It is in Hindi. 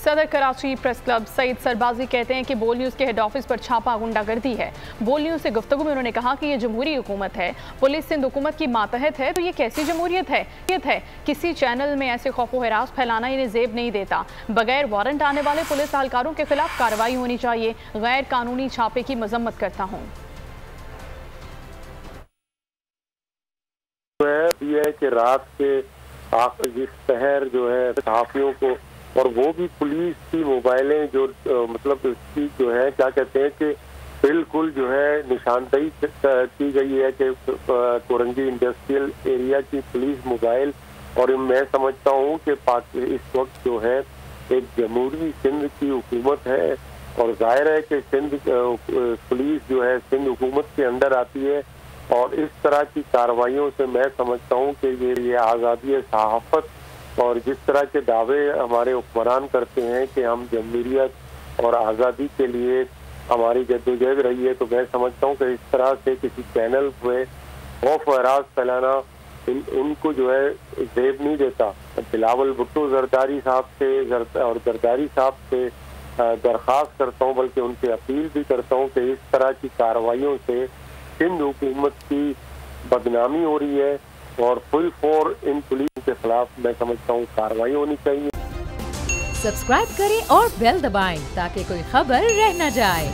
सदर कराची प्रेस क्लब सईद सरबाजी कहते हैं कि बोल न्यूज़ के हेड ऑफिस पर छापा गुंडागर्दी है। बोल न्यूज़ से गुफ्तगू में उन्होंने कहा कि ये जमहूरी हुकूमत है, पुलिस सिंध हुकूमत की मातहत है, तो ये कैसी जमहूरियत है? किसी चैनल में ऐसे खौफो हरास फैलाना इन्हें जेब नहीं देता। बगैर वारंट आने वाले पुलिस एहलकारों के खिलाफ कार्रवाई होनी चाहिए। गैर कानूनी छापे की मजम्मत करता हूँ। कि रात के जिस शहर जो है सहाफियों को, और वो भी पुलिस की मोबाइलें जो मतलब इसकी जो है क्या कहते हैं कि बिल्कुल जो है निशानदेही की गई है कि कोरंगी इंडस्ट्रियल एरिया की पुलिस मोबाइल। और मैं समझता हूँ कि इस वक्त जो है एक जमहूरी सिंध की हुकूमत है, और जाहिर है कि सिंध पुलिस जो है सिंध हुकूमत के अंडर आती है। और इस तरह की कार्रवाइयों से मैं समझता हूँ कि ये आज़ादी सहाफ़त और जिस तरह के दावे हमारे हुक्मरान करते हैं कि हम जमहूरियत और आज़ादी के लिए हमारी जद्दोजहद रही है, तो मैं समझता हूँ कि इस तरह से किसी चैनल में खौफ हरास फैलाना उनको जो है जेब नहीं देता। बिलावल भुट्टो जरदारी साहब से और जरदारी साहब से दरख्वास्त करता हूँ, बल्कि उनसे अपील भी करता हूँ कि इस तरह की कार्रवाइयों से सिंध हुकूमत की बदनामी हो रही है, और फुल फोर इन पुलिस के खिलाफ मैं समझता हूँ कार्रवाई होनी चाहिए। सब्सक्राइब करें और बेल दबाएं ताकि कोई खबर रह न जाए।